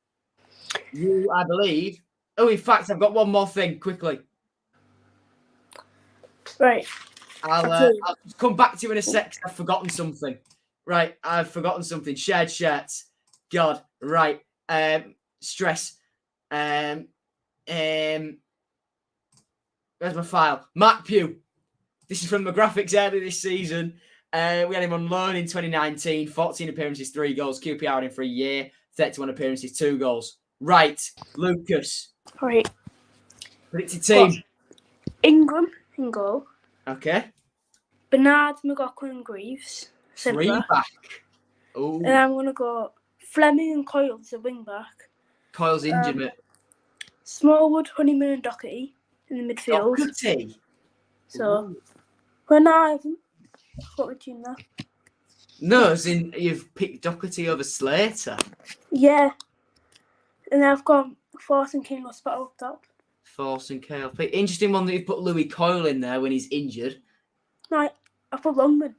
you, I believe. Oh, in fact, I've got one more thing, quickly. Right. I'll come back to you in a sec. I've forgotten something. Right, I've forgotten something. Shared shirts. God, right. Stress. Where's my file? Mark Pugh. This is from the graphics early this season. We had him on loan in 2019. 14 appearances, 3 goals. QPR had him for a year. 31 appearances, 2 goals. Right, Lucas. Right. Predicted team. Got Ingram in goal. Okay. Bernard, McLaughlin, Greaves. 3 back. Oh. And I'm going to go Fleming and Coyle as a wing back. Coyle's injured, mate. Smallwood, Honeyman and Doherty in the midfield. Doherty? So, when I haven't, what would you know? No, as in you've picked Doherty over Slater. Yeah. And then I've got Force and King spot up top. Force and KLP. Interesting one that you've put Louis Coyle in there when he's injured. No, I put Longman.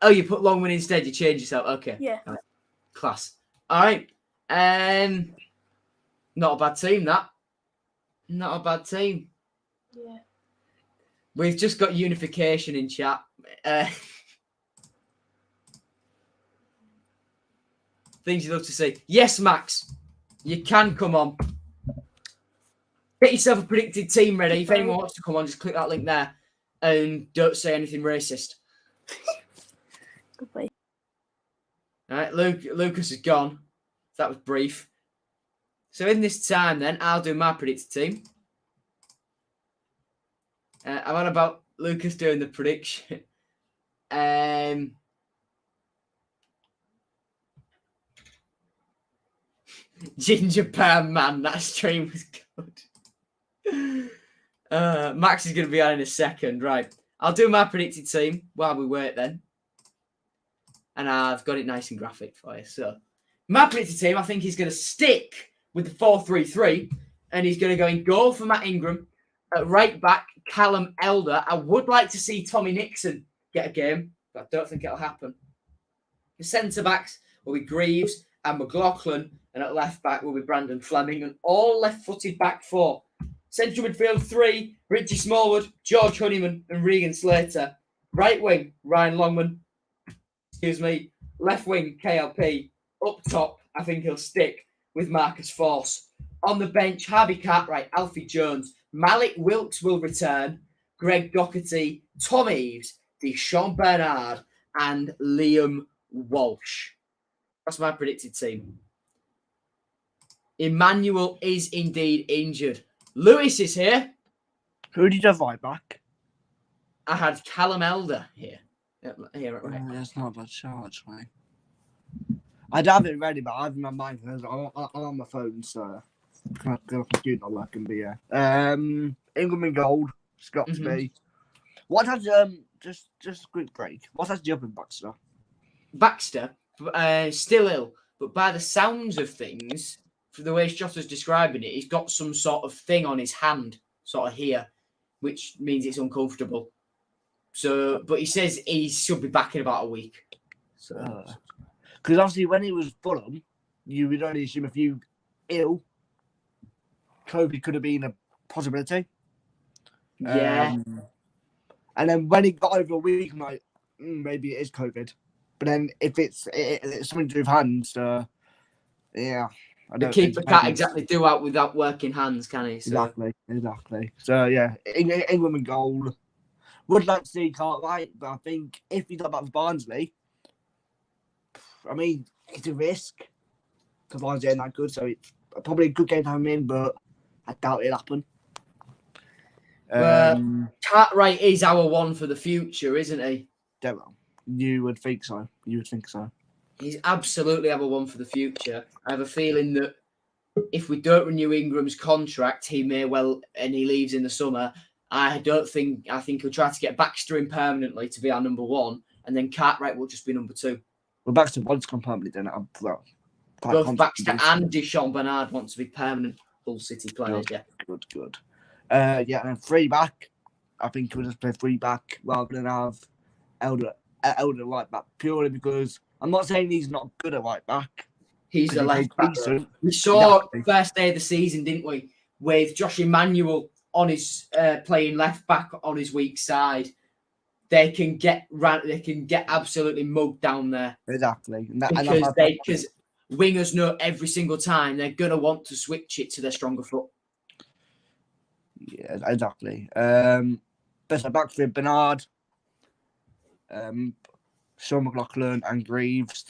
Oh, you put Longman instead. You changed yourself. Okay. Yeah. Right. Class. All right. Not a bad team, that. Not a bad team. Yeah. We've just got unification in chat. Things you'd love to see. Yes, Max. You can come on. Get yourself a predicted team ready. If anyone wants to come on, just click that link there. And don't say anything racist. Goodbye. All right, Lucas is gone. That was brief. So in this time, then, I'll do my predicted team. I'm on about Lucas doing the prediction. Ginger Pear Man, that stream was good. Max is going to be on in a second. Right. I'll do my predicted team while we wait then. And I've got it nice and graphic for you. So, my predicted team, I think he's going to stick with the 4-3-3. And he's going to go in goal for Matt Ingram. At right back, Callum Elder. I would like to see Tommy Nixon get a game, but I don't think it'll happen. The centre-backs will be Greaves and McLaughlin. And at left back will be Brandon Fleming. And all left-footed back 4. Central midfield 3, Richie Smallwood, George Honeyman and Regan Slater. Right wing, Ryan Longman. Left wing, KLP. Up top, I think he'll stick with Marcus Force. On the bench, Harvey Cartwright, Alfie Jones. Malik Wilkes will return. Greg Doherty, Tom Eaves, Deshaun Bernard and Liam Walsh. That's my predicted team. Emmanuel is indeed injured. Lewis is here. Who did you have right back? I had Callum Elder here. Here at right. Oh, that's not a bad shot, actually. I'd have it ready, but I have my mind because I'm on my phone, so I can't do not working. But yeah, Ingram in gold. It's got to be. What has just a quick break? What has the other Baxter? Baxter, still ill, but by the sounds of things, for the way Jota's describing it, he's got some sort of thing on his hand, sort of here, which means it's uncomfortable. So, but he says he should be back in about a week. So, because obviously when he was Fulham, you would only assume if you ill, COVID could have been a possibility. yeah. And then when it got over a week, I'm like, maybe it is COVID. But then if it's something to do with hands, yeah. The keeper can't exactly do out without working hands, can he? So. Exactly. So, yeah, England in goal. Would like to see Cartwright, but I think if he's not back for Barnsley, I mean, it's a risk because Barnsley ain't that good, so it's probably a good game to have him in, but I doubt it'll happen. Cartwright is our one for the future, isn't he? You would think so. He's absolutely our one for the future. I have a feeling that if we don't renew Ingram's contract, he may well, and he leaves in the summer. I think he'll try to get Baxter in permanently to be our number one, and then Cartwright will just be number two. Well, Baxter wants to come permanently, then both Baxter and Deschamps Bernard want to be permanent Hull City players. Good. And then 3 back. I think we'll just play 3 back rather than have Elder right back, purely because I'm not saying he's not good at right back. He's a left back. We saw first day of the season, didn't we, with Josh Emmanuel on his playing left back on his weak side. They can get absolutely mugged down there. Exactly. Because wingers know every single time they're gonna want to switch it to their stronger foot. Yeah, exactly. Best back for Bernard, Sean McLaughlin and Greaves.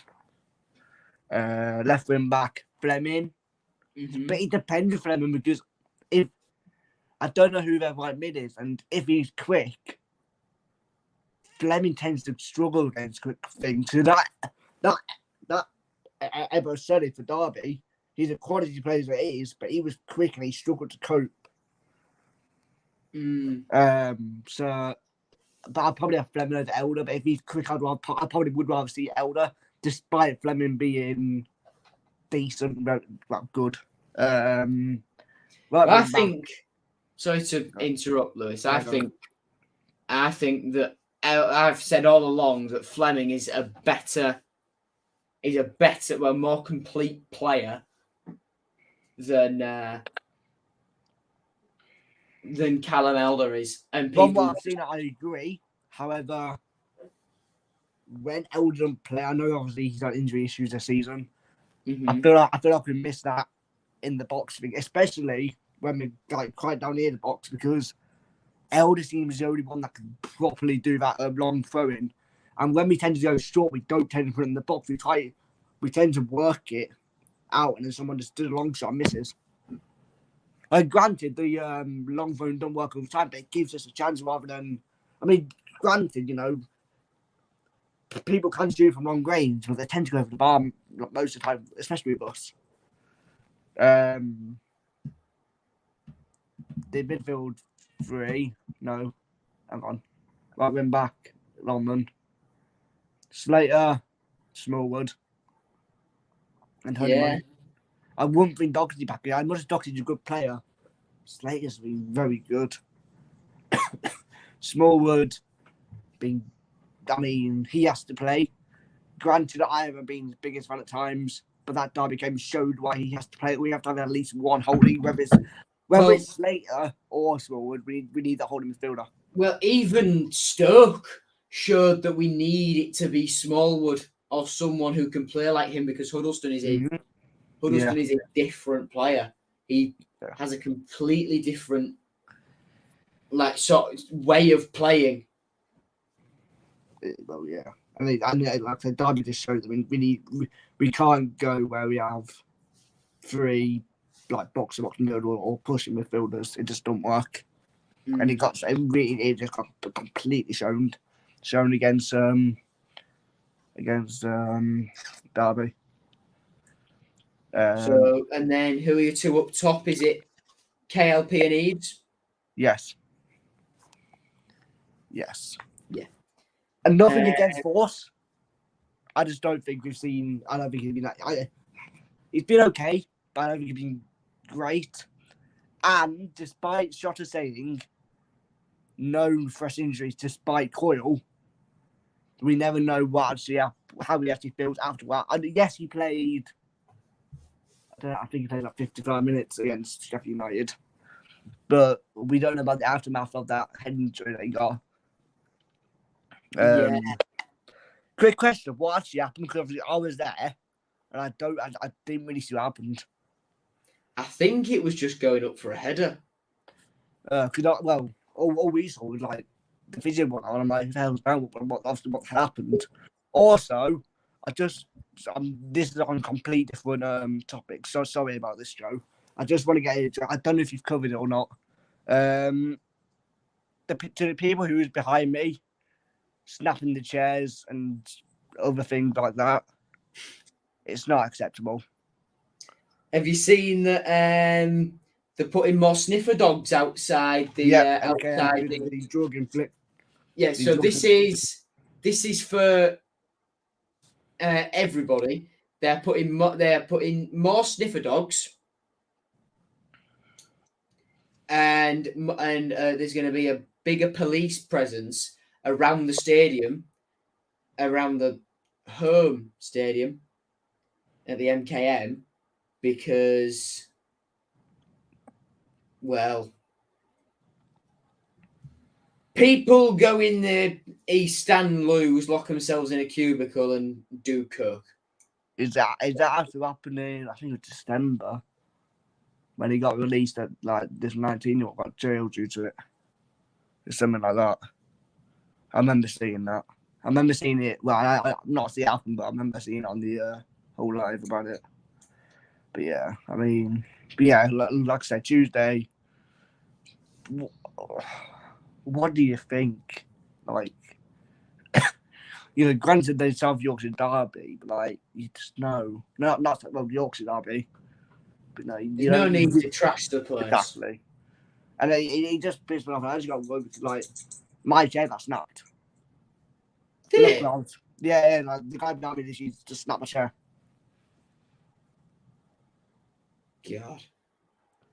Left wing back Fleming. Mm-hmm. But it depends on Fleming because if I don't know who their right mid is, and if he's quick, Fleming tends to struggle against quick things. So that ever said it for Derby. He's a quality player as it is, but he was quick and he struggled to cope. But I'd probably have Fleming over Elder. But if he's quick, I probably would rather see Elder, despite Fleming being decent, like good. I think. Sorry to interrupt, Lewis. I think that I've said all along that Fleming is a better, more complete player than Callum Elder is. And people... From what I've seen, I agree. However, when Elder doesn't play, I know obviously he's had injury issues this season. Mm-hmm. I feel like we missed that in the box thing, especially when we quite down near the box, because Elder seems the only one that can properly do that long throwing. And when we tend to go short, we don't tend to put it in the box. We tend to work it out, and then someone just does a long shot and misses. Granted, the long throw don't work all the time, but it gives us a chance rather than. I mean, granted, people can shoot from long range, but they tend to go for the bar most of the time, especially with us. The midfield 3, no, hang on. Right wing back, Longman, Slater, Smallwood, and Honeyman. I wouldn't bring Doherty back here. As much as Doherty's a good player, Slater's been very good. Smallwood, he has to play. Granted, I haven't been his biggest fan at times, but that Derby game showed why he has to play. We have to have at least one holding, whether it's Slater or Smallwood. We need the holding midfielder. Well, even Stoke showed that we need it to be Smallwood or someone who can play like him, because Huddleston is a different player. He has a completely different sort of way of playing. Well, yeah. I mean, like I said, Derby just showed that we can't go where we have 3 box to box midfield or pushing midfielders. It just don't work. And it just got completely shown against Derby. And then who are your 2 up top? Is it KLP and Eaves? Yes. Yeah. And nothing against Force. I just don't think we've seen. I don't think he's been. He's been okay, but I don't think he's been great. And despite Shota saying no fresh injuries, despite Coyle, we never know how he actually feels afterward. And yes, he played. I think he played like 55 minutes against Sheffield United, but we don't know about the aftermath of that head injury that he got. Yeah. Quick question: what actually happened? Because obviously I was there, and I didn't really see what happened. I think it was just going up for a header. All we saw was like the physio one, and I'm like, who the hell's down? What happened? Also, this is on a complete different topic. So sorry about this, Joe. I just want to get into. I don't know if you've covered it or not. To the people who was behind me, snapping the chairs and other things like that, it's not acceptable. Have you seen that they're putting more sniffer dogs outside the outside the drug inflict? Yeah, so this is for everybody. They're putting more sniffer dogs, and there's going to be a bigger police presence around the stadium, around the home stadium at the MKM, because, well, people go in the East Stand loos, lock themselves in a cubicle, and do coke. Is that actually happening? I think it was December when he got released at like this 19-year-old got jailed due to it. It's something like that. I remember seeing that. I remember seeing it. Well, I not see it happen, but I remember seeing it on the whole live about it. But yeah, I mean, like I said, Tuesday. What do you think? Like, granted they South Yorkshire derby, but like you just know, not Yorkshire derby, but no, There's no need to trash the place. Exactly. And he just pissed me off. I just got to go because like my chair got snapped. Did it? Yeah, like the guy behind me just snapped my chair. God.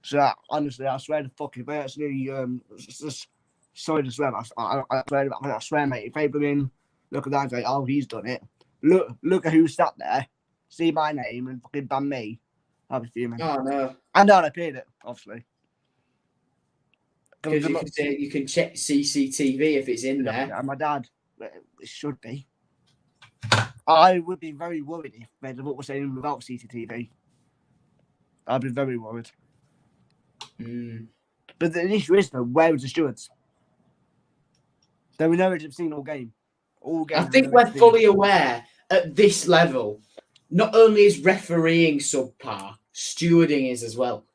So honestly, I swear to fuck if I actually sorry to swear, I swear, mate, if they bring in, look at that and say, oh, he's done it. Look at who sat there, see my name and fucking ban me. I'll be fuming. Oh no. And I paid it, obviously. Because you can check CCTV if it's in there. And my dad, it should be. I would be very worried if they did what we're saying without CCTV. I'd be very worried. But the issue is, though, where was the stewards? They were nowhere to be seen all game. I think we're fully aware at this level, not only is refereeing subpar, stewarding is as well.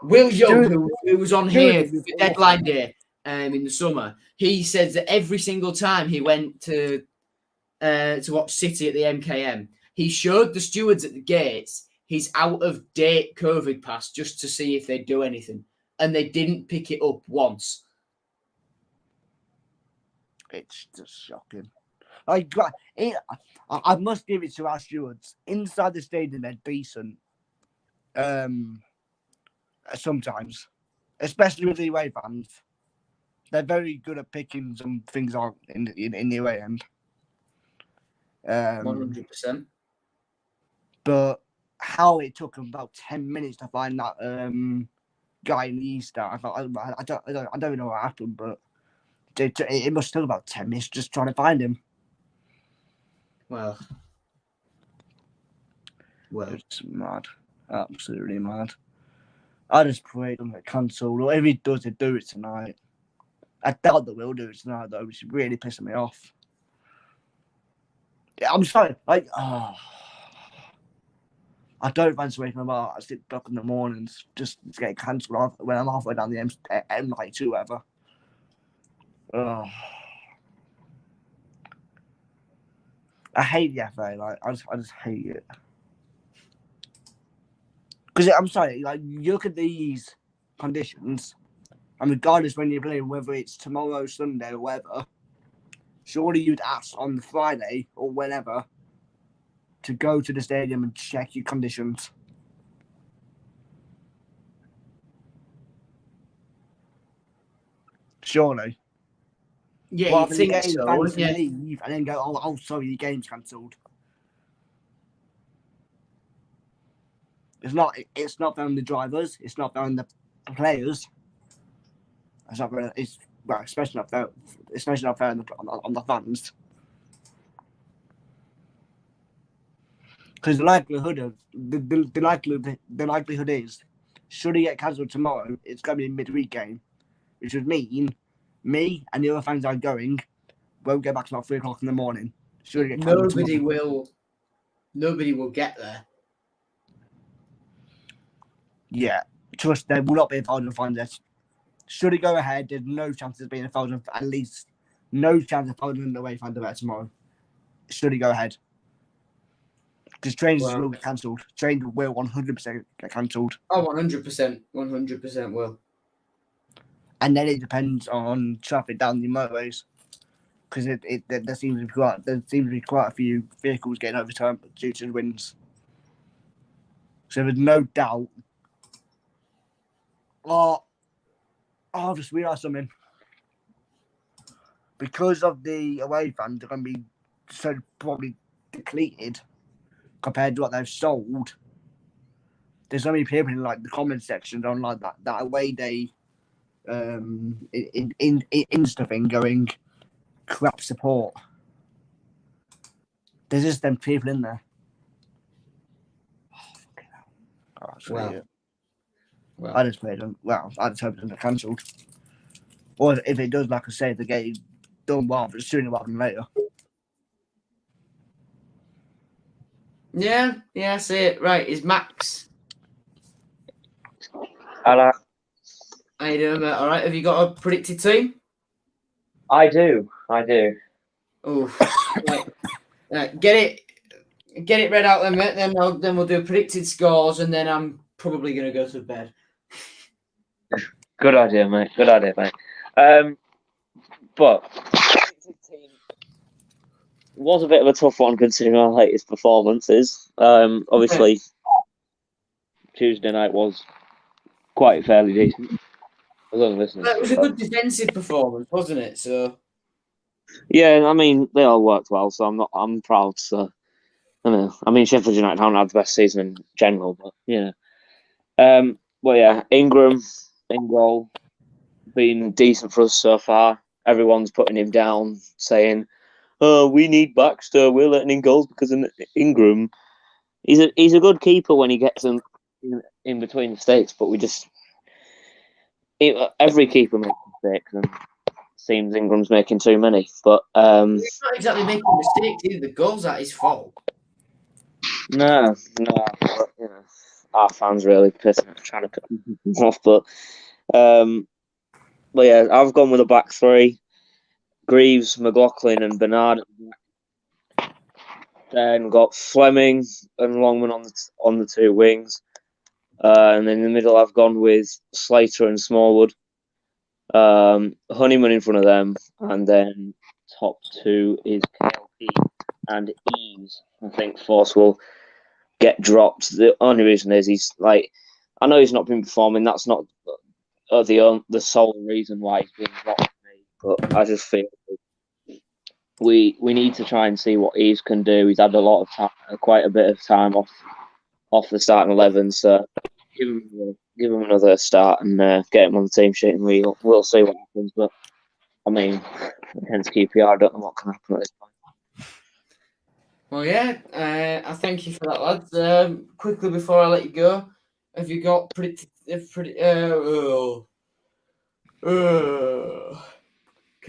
Will Young, who was on here for deadline day in the summer, he said that every single time he went to watch City at the MKM, he showed the stewards at the gates his out-of-date COVID pass just to see if they'd do anything. And they didn't pick it up once. It's just shocking. I must give it to our stewards. Inside the stadium, they're decent. Sometimes. Especially with the away fans. They're very good at picking some things out in the away end. 100%. But how it took them about 10 minutes to find that guy in the East, I don't know what happened, but it must have took about 10 minutes just trying to find him. Well, it's mad, absolutely mad. I just pray it doesn't get cancelled, or if he does, they do it tonight. I doubt they will do it tonight, though, which is really pissing me off. Yeah, I'm sorry, I don't fancy waking up at 6 o'clock in the mornings just to get cancelled off when I'm halfway down the M92, whatever. I hate the FA. I just hate it. Because I'm sorry, you look at these conditions, and regardless when you're playing, whether it's tomorrow, Sunday, or whatever, surely you'd ask on the Friday or whenever to go to the stadium and check your conditions. Surely. Yeah, Rather you'd than think getting so, fans wouldn't to you? leave and then go, oh, sorry, your game's cancelled. It's not fair on the drivers. It's not fair on the players. It's not fair. Especially not fair. Especially not fair on the fans. Because the likelihood is, should he get cancelled tomorrow, it's going to be a midweek game, which would mean me and the other fans that are going won't get back till about 3 o'clock in the morning. Should he get cancelled tomorrow? Nobody will get there. Yeah, trust there will not be a thousand fans. Should he go ahead, there's no chance of being a thousand. At least no chance of thousand away fans there tomorrow. Should he go ahead? Because trains will get cancelled. Trains will 100% get cancelled. Oh, 100%. 100% will. And then it depends on traffic down the motorways. Because there seems to be quite a few vehicles getting overturned due to the winds. So there's no doubt. I've just realised something. Because of the away fans, they're going to be so probably depleted compared to what they've sold. There's so many people in like the comment sections on like that away day in Insta thing going crap support. There's just them people in there. Oh, fucking hell. I just played them. Well, I just hope it doesn't get cancelled. Or if it does, like I say, the game done well, but sooner rather than later. Yeah, I see it. Right, is Max. Hello. How you doing, mate? All right, have you got a predicted team? I do. Oh, right. Get it read out then, mate. Then we'll do predicted scores, and then I'm probably going to go to bed. Good idea, mate. But it was a bit of a tough one considering our latest performances. Obviously, Tuesday night was quite fairly decent. It was a good defensive performance, wasn't it? So yeah, I mean they all worked well, so I'm proud. So I mean Sheffield United haven't had the best season in general, but yeah. Well, yeah, Ingram in goal, been decent for us so far. Everyone's putting him down, saying, "Oh, we need Baxter. We're letting in goals because of Ingram." He's a good keeper when he gets in between the stakes, but every keeper makes mistakes, and it seems Ingram's making too many. But he's not exactly making mistakes either. The goal's at his fault. No. But, our fans really pissing, trying to cut him off. But yeah, I've gone with a back three: Greaves, McLaughlin, and Bernard. Then got Fleming and Longman on the two wings, and then in the middle I've gone with Slater and Smallwood. Honeyman in front of them, and then top two is KLP and Eves. I think Force will get dropped. The only reason is he's like, I know he's not been performing. That's not the sole reason why he's been dropped. But I just feel we need to try and see what Eves can do. He's had quite a bit of time off the starting 11, so give him another start and get him on the team sheet, and we'll see what happens. But I mean, against QPR, I don't know what can happen at this point. Well, yeah, I thank you for that, lads. Quickly before I let you go, have you got predicted? Can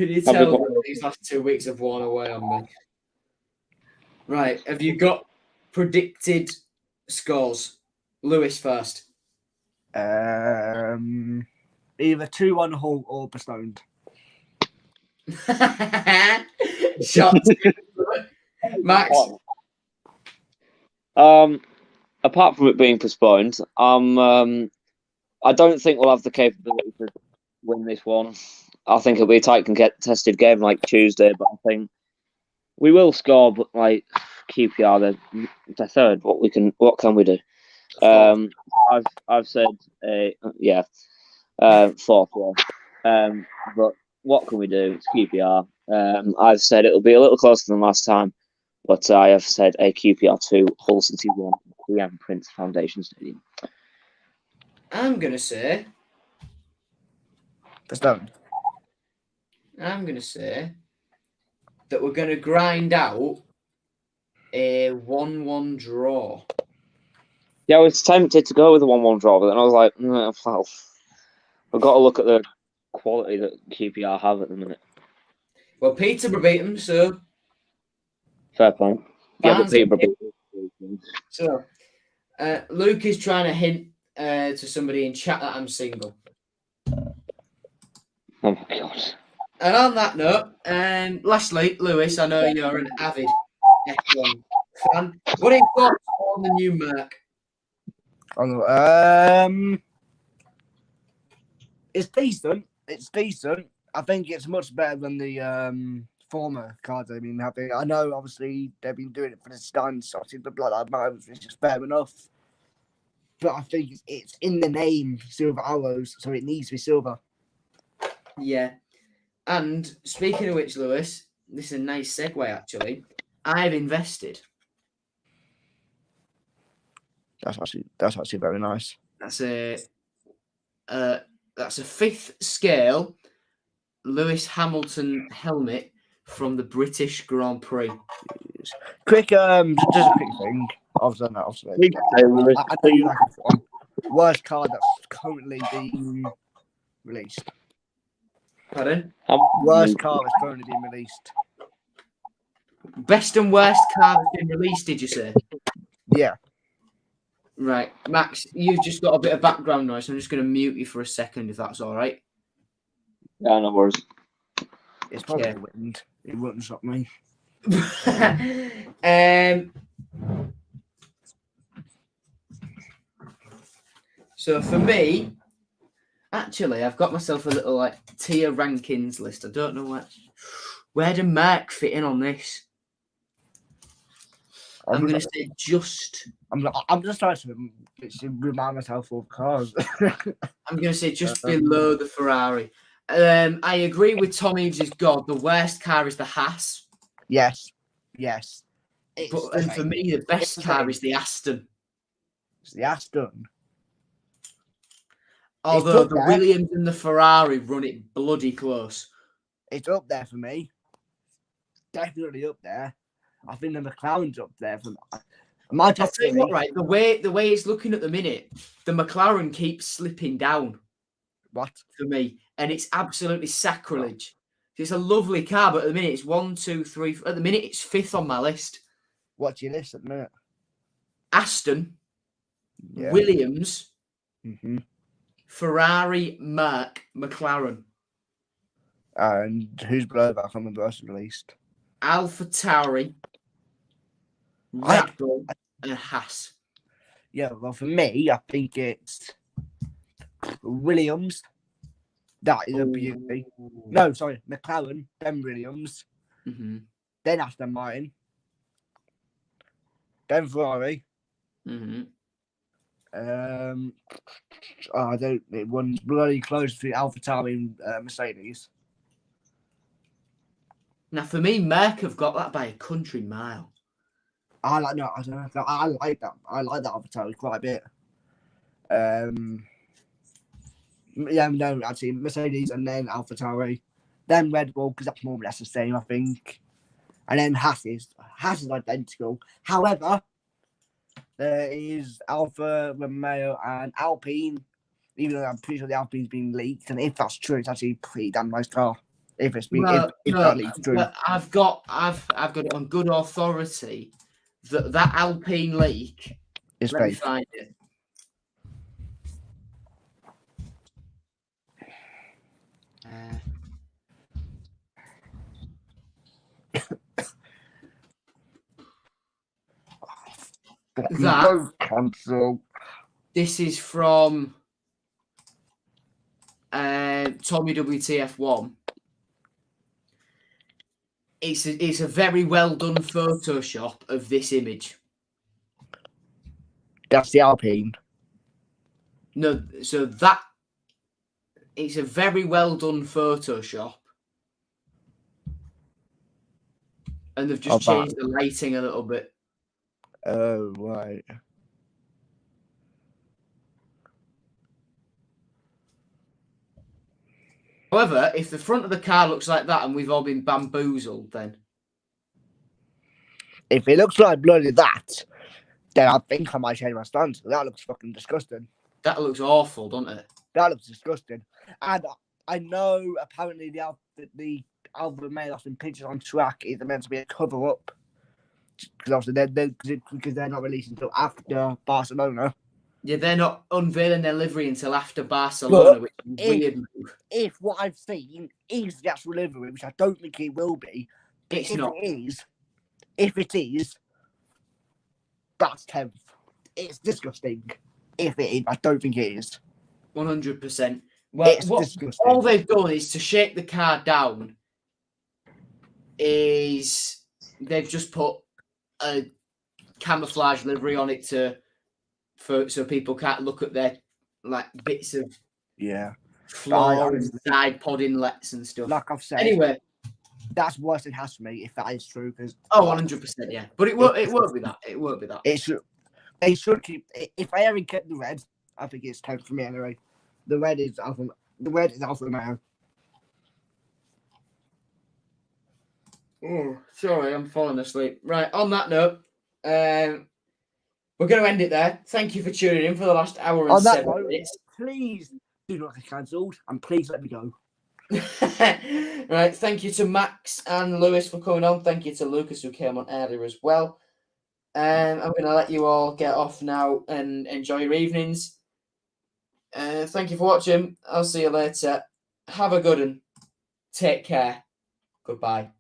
you tell that these last 2 weeks have worn away on me? Right, have you got predicted scores? Lewis first. Either 2-1 Hull or postponed. Shot. Max. Apart from it being postponed, I don't think we'll have the capability to win this one. I think it'll be a tight contested game like Tuesday, but I think we will score. But like QPR, they're third. What can we do? I've said fourth. Yeah. But what can we do? It's QPR. I've said it'll be a little closer than last time, but I have said a QPR 2, Hull City 1, PM Prince Foundation Stadium. I'm going to say Stone. that we're going to grind out a 1-1 draw. Yeah, I was tempted to go with a 1-1 draw, but then I was like, well, I've got to look at the quality that QPR have at the minute. Well, Peterborough beat them, so... Fair point. Yeah, but Barnes- Peterborough beat them. So, Luke is trying to hint to somebody in chat that I'm single. Oh my god. And on that note, lastly, Lewis, I know you're an avid F1 fan. What are your thoughts on the new Merc? It's decent. I think it's much better than the former cards they've been having. I know, obviously, they've been doing it for the stands, obviously, the blood which is fair enough. But I think it's in the name, Silver Arrows, so it needs to be silver. Yeah. And speaking of which, Lewis, this is a nice segue, actually. I've invested. That's actually very nice. That's a 5th scale Lewis Hamilton helmet from the British Grand Prix. Quick, just a quick thing. Obviously. I know you like it one. Worst card that's currently being released. Pardon? Worst card that's currently being released. Best and worst card has been released, did you say? Yeah. Right. Max, you've just got a bit of background noise. I'm just going to mute you for a second, if that's all right. Yeah, no worries. It's probably the wind. It wouldn't stop me. So for me, actually, I've got myself a little tier rankings list. I don't know where do Merc fit in on this. I'm going to say just. I'm just trying to remind myself of cars. I'm going to say just below the Ferrari. I agree with Tom Eves' God. The worst car is the Haas. Yes. And for me, the best car is the Aston. It's the Aston. Although the Williams and the Ferrari run it bloody close. It's up there for me. Definitely up there. I think the McLaren's up there for me. I'll tell you what, right? The way it's looking at the minute, the McLaren keeps slipping down. What? For me. And it's absolutely sacrilege. It's a lovely car, but at the minute it's 1, 2, 3. At the minute it's 5th on my list. What's your list at the minute? Aston, Williams, Ferrari, Merc, McLaren. And who's below that on the burst released? AlphaTauri, Red Bull, and Haas. Yeah, well, for me, I think it's Williams. That is a beauty. No, sorry, McLaren, then Williams, then Aston Martin, then Ferrari. It one's bloody close between AlphaTauri and Mercedes. Now, for me, Merc have got that by a country mile. I like that. I like that AlphaTauri quite a bit. Actually, Mercedes and then AlphaTauri, then Red Bull, because that's more or less the same, I think. And then Haas is identical. However, there is Alfa Romeo and Alpine, even though I'm pretty sure the Alpine's been leaked. And if that's true, it's actually a pretty damn nice car. If it's been that leaked true. I've got it on good authority that Alpine leak is let me fake. find it. This is from Tommy WTF1. It's a very well done Photoshop of this image. That's the Alpine. No, so that it's a very well done Photoshop and they've just Oh, changed the lighting a little bit. Oh, right. However, if the front of the car looks like that and we've all been bamboozled, then If it looks like bloody that, then I think I might change my stance. That looks fucking disgusting. that looks awful, doesn't it? That looks disgusting. And I know apparently the Alpha Male off in pictures on track is meant to be a cover up. Because obviously they're not releasing until after Barcelona. Yeah, they're not unveiling their livery until after Barcelona, which is a weird move. If what I've seen is the actual livery, which I don't think it will be, It's not. If it is, that's 10th. It's disgusting. If it is, I don't think it is. 100%. Well, Disgusting. all they've done is to shake the car down. Is they've just put a camouflage livery on it so people can't look at their like bits of floor and side pod inlets and stuff. Like I've said, anyway, that's worse than has for me if that is true. Because 100%, yeah. But it won't be that. It won't be that. They should keep. If I ever get the red, I think it's 10 for me anyway. The red is Alpha Romeo. Oh, sorry, I'm falling asleep. Right, on that note, we're going to end it there. Thank you for tuning in for the last hour and 7 minutes. Please do not get cancelled, and please let me go. Right, thank you to Max and Lewis for coming on. Thank you to Lucas who came on earlier as well. I'm going to let you all get off now and enjoy your evenings. Thank you for watching. I'll see you later. Have a good one. Take care. Goodbye.